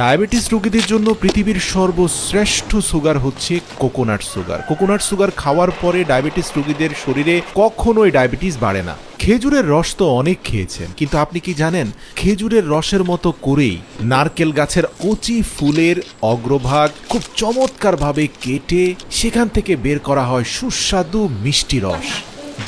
Diabetes রোগীদের জন্য পৃথিবীর সর্বশ্রেষ্ঠ সুগার হচ্ছে কোকোনাট সুগার। কোকোনাট সুগার খাওয়ার পরে ডায়াবেটিস রোগীদের শরীরে কখনোই ডায়াবেটিস বাড়ে না। খেজুরের রস তো অনেক খেয়েছেন, কিন্তু আপনি কি জানেন খেজুরের রসের মতো করেই নারকেল গাছের কচি ফুলের অগ্রভাগ খুব চমৎকারভাবে কেটে সেখান থেকে বের করা হয় সুস্বাদু মিষ্টি রস,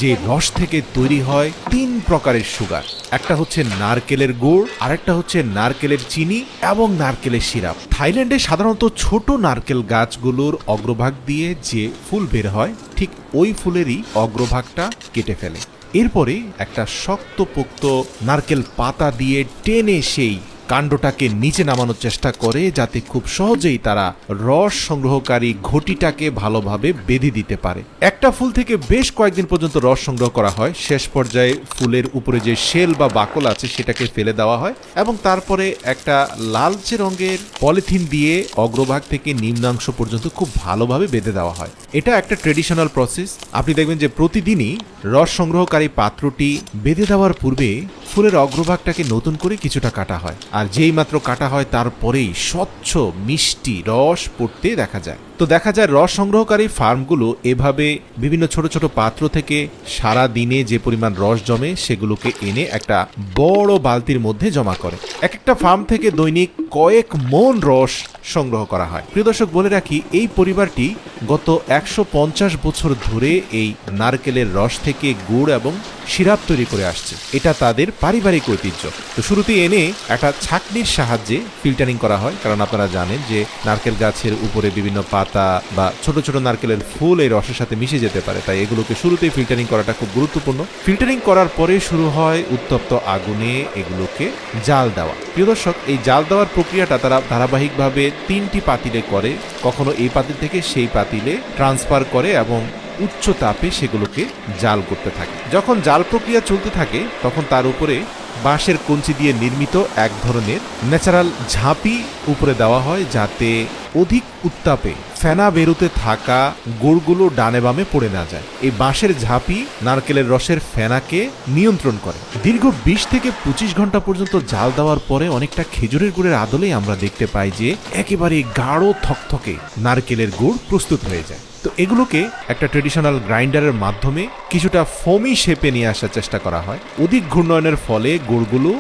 যে রস থেকে তৈরি হয় 3 প্রকারের সুগার। একটা হচ্ছে নারকেলের গুড়, আরেকটা হচ্ছে নারকেলের চিনি এবং নারকেলের সিরাপ। থাইল্যান্ডে সাধারণত ছোট নারকেল গাছগুলোর অগ্রভাগ দিয়ে যে ফুল বের হয়, ঠিক ওই ফুলেরই অগ্রভাগটা কেটে ফেলে। এরপরে একটা শক্তপোক্ত নারকেল পাতা দিয়ে টেনে সেই কাণ্ডটাকে নিচে নামানোর চেষ্টা করে, যাতে খুব সহজেই তারা রস সংগ্রহকারী ঘটিটাকে ভালোভাবে বেঁধে দিতে পারে। একটা ফুল থেকে বেশ কয়েকদিন পর্যন্ত রস সংগ্রহ করা হয়। শেষ পর্যায়ে ফুলের উপরে যে শেল বা বাকল আছে সেটাকে ফেলে দেওয়া হয় এবং তারপরে একটা লালচে রঙের পলিথিন দিয়ে অগ্রভাগ থেকে নিম্নাংশ পর্যন্ত খুব ভালোভাবে বেঁধে দেওয়া হয়। এটা একটা ট্রেডিশনাল প্রসেস। আপনি দেখবেন যে প্রতিদিনই রস সংগ্রহকারী পাত্রটি বেঁধে দেওয়ার পূর্বে ফুলের অগ্রভাগটাকে নতুন করে কিছুটা কাটা হয়, আর যেই মাত্র কাটা হয় তারপরেই স্বচ্ছ মিষ্টি রস পড়তে দেখা যায়। তো দেখা যায় রস সংগ্রহকারী ফার্মগুলো এভাবে বিভিন্ন ছোট ছোট পাত্র থেকে সারা দিনে যে পরিমাণ রস জমে সেগুলোকে এনে একটা বড় বালতির মধ্যে জমা করে। এক একটা ফার্ম থেকে দৈনিক কয়েক মন রস সংগ্রহ করা হয়। প্রিয় দর্শক, বলে রাখি এই পরিবারটি গত 150 বছর ধরে এই নারকেলের রস থেকে গুড় এবং সিরাপ তৈরি করে আসছে। এটা তাদের পারিবারিক ঐতিহ্য। তো শুরুতেই এনে একটা ছাঁকনির সাহায্যে ফিল্টারিং করা হয়, কারণ আপনারা জানেন যে নারকেল গাছের উপরে বিভিন্ন পাতা বা ছোট ছোট নারকেলের ফুল এই রসের সাথে মিশে যেতে পারে, তাই এগুলোকে শুরুতেই ফিল্টারিং করাটা খুব গুরুত্বপূর্ণ। ফিল্টারিং করার পরে শুরু হয় উত্তপ্ত আগুনে এগুলোকে জাল দেওয়া। প্রিয় দর্শক, এই জাল দেওয়ার প্রক্রিয়াটা তারা ধারাবাহিকভাবে 3টি পাতিলে করে, কখনো এই পাতিল থেকে সেই পাতিলে ট্রান্সফার করে এবং উচ্চ তাপে সেগুলোকে জাল করতে থাকে। যখন জাল প্রক্রিয়া চলতে থাকে তখন তার উপরে বাঁশের কঞ্চি দিয়ে নির্মিত এক ধরনের ন্যাচারাল ঝাঁপি উপরে দেওয়া হয়, যাতে অধিক উত্তাপে ফেনা বেরোতে থাকা গুড়গুলো ডানে বামে পড়ে না যায়। এই বাঁশের ঝাঁপি নারকেলের রসের ফেনাকে নিয়ন্ত্রণ করে। দীর্ঘ 20 থেকে 25 ঘন্টা পর্যন্ত জাল দেওয়ার পরে অনেকটা খেজুরের গুড়ের আদলেই আমরা দেখতে পাই যে একেবারে গাঢ় থকথকে নারকেলের গুড় প্রস্তুত হয়ে যায়। তো এগুলোকে একটা ট্রেডিশনাল গ্রাইন্ডারের মাধ্যমে কিছুটা ফোমি শেপে নিয়ে আসার চেষ্টা করা হয়। অধিক ঘূর্ণয়নের ফলে গুড়গুলো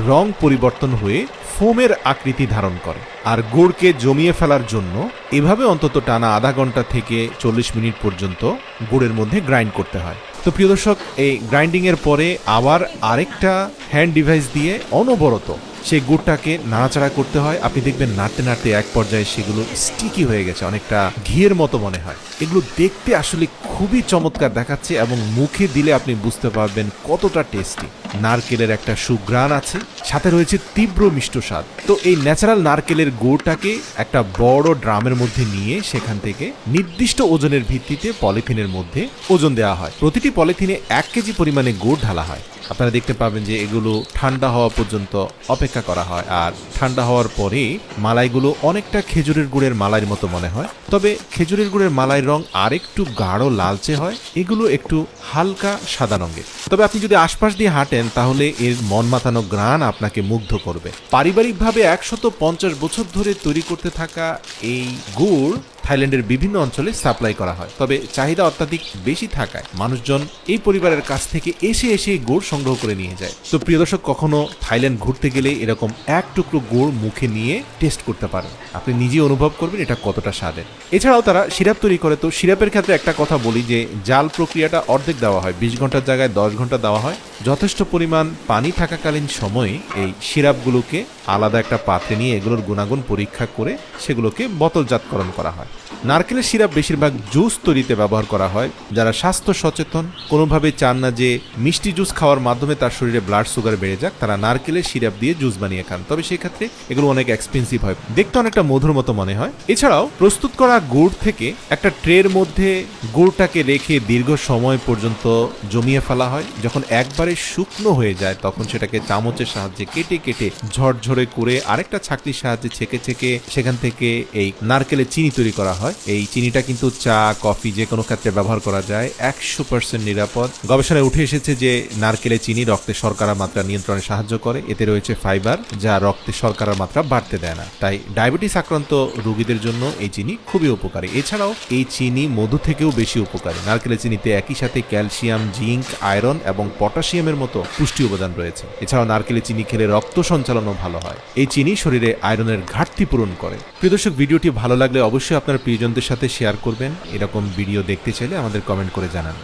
রং পরিবর্তন হয়ে ফোমের আকৃতি ধারণ করে, আর গুড়কে জমিয়ে ফেলার জন্য এভাবে অন্তত টানা আধা ঘন্টা থেকে 40 মিনিট পর্যন্ত গুড়ের মধ্যে গ্রাইন্ড করতে হয়। তো প্রিয় দর্শক, এই গ্রাইন্ডিং এর পরে আবার আরেকটা হ্যান্ড ডিভাইস দিয়ে অনবরত সেই গুড়টাকে নাড়াচাড়া করতে হয়। আপনি দেখবেন নাড়তে নাড়তে এক পর্যায়ে সেগুলো স্টিকি হয়ে গেছে, অনেকটা ঘিয়ের মতো মনে হয়। এগুলো দেখতে আসলে খুবই চমৎকার দেখাচ্ছে এবং মুখে দিলে আপনি বুঝতে পারবেন কতটা টেস্টি। নারকেলের একটা সুঘ্রাণ আছে, সাথে রয়েছে তীব্র মিষ্ট স্বাদ। তো এই ন্যাচারাল নারকেলের গুড়টাকে একটা বড় ড্রামের মধ্যে নিয়ে সেখান থেকে নির্দিষ্ট ওজনের ভিত্তিতে পলিথিনের মধ্যে ওজন দেওয়া হয়। প্রতিটি পলিথিনে 1 কেজি পরিমাণে গুড় ঢালা হয়। আপনারা দেখতে পাবেন যে এগুলো ঠান্ডা হওয়া পর্যন্ত অপেক্ষা করা হয়, আর ঠান্ডা হওয়ার পরে মালাইগুলো অনেকটা খেজুরের গুড়ের মালাইয়ের মতো মনে হয়, তবে খেজুরের গুড়ের মালাইয়ের রং আরেকটু গাঢ় লালচে হয়, এগুলো একটু হালকা সাদা রঙের। তবে আপনি যদি আশপাশ দিয়ে হাঁটেন তাহলে এর মন মাতানো ঘ্রাণ আপনাকে মুগ্ধ করবে। পারিবারিকভাবে 150 বছর ধরে তৈরি করতে থাকা এই গুড় থাইল্যান্ডের বিভিন্ন অঞ্চলে সাপ্লাই করা হয়, তবে চাহিদা অত্যাধিক বেশি থাকায় মানুষজন এই পরিবারের কাছ থেকে এসে এসে গুড় সংগ্রহ করে নিয়ে যায়। তো প্রিয় দর্শক, কখনো থাইল্যান্ড ঘুরতে গেলে এরকম এক টুকরো গুড় মুখে নিয়ে টেস্ট করতে পারেন, আপনি নিজেই অনুভব করবেন এটা কতটা স্বাদের। এছাড়াও তারা সিরাপ তৈরি করে। তো সিরাপের ক্ষেত্রে একটা কথা বলি যে জাল প্রক্রিয়াটা অর্ধেক দেওয়া হয়, 20 ঘন্টার জায়গায় 10 ঘন্টা দেওয়া হয়। যথেষ্ট পরিমাণ পানি থাকাকালীন সময়ে এই সিরাপগুলোকে আলাদা একটা পাত্রে নিয়ে এগুলোর গুণাগুণ পরীক্ষা করে সেগুলোকে বোতলজাতকরণ করা হয়। নারকেলের সিরাপ বেশিরভাগ জুস তৈরিতে ব্যবহার করা হয়। যারা স্বাস্থ্য সচেতন, কোনোভাবে চান না যে মিষ্টি জুস খাওয়ার মাধ্যমে তার শরীরে ব্লাড সুগার বেড়ে যাক, তারা নারকেলের সিরাপ দিয়ে জুস বানিয়ে খান, তবে সেক্ষেত্রে এগুলো অনেক এক্সপেন্সিভ হয়, দেখতে অনেকটা মধুর মতো মনে হয়। এছাড়াও প্রস্তুত করা গুড় থেকে একটা ট্রের মধ্যে গুড়টাকে রেখে দীর্ঘ সময় পর্যন্ত জমিয়ে ফেলা হয়। যখন একবারে শুকনো হয়ে যায় তখন সেটাকে চামচের সাহায্যে কেটে কেটে ঝরঝরে করে আরেকটা ছাঁকনির সাহায্যে ছেঁকে ছেঁকে সেখান থেকে এই নারকেলের চিনি তৈরি করা হয়। এই চিনিটা কিন্তু চা, কফি যে কোনো ক্ষেত্রে ব্যবহার করা যায়, 100% নিরাপদ। গবেষণায় উঠে এসেছে যে নারকেলের চিনি রক্তে শর্করার মাত্রা নিয়ন্ত্রণে সাহায্য করে। এতে রয়েছে ফাইবার, যা রক্তে শর্করার মাত্রা বাড়তে দেয় না। তাই ডায়াবেটিস আক্রান্ত রোগীদের জন্য এই চিনি খুবই উপকারী। এছাড়াও এই চিনি মধু থেকেও বেশি উপকারী। নারকেলের চিনিতে একই সাথে ক্যালসিয়াম, জিঙ্ক, আয়রন এবং পটাশিয়ামের মতো পুষ্টি উপাদান রয়েছে। এছাড়াও নারকেলের চিনি খেলে রক্ত সঞ্চালনও ভালো হয়। এই চিনি শরীরে আয়রনের ঘাটতি পূরণ করে। প্রিয় দর্শক, ভিডিওটি ভালো লাগলে অবশ্যই আপনার প্রিয়জনদের সাথে শেয়ার করবেন। এরকম ভিডিও দেখতে চাইলে আমাদের কমেন্ট করে জানান।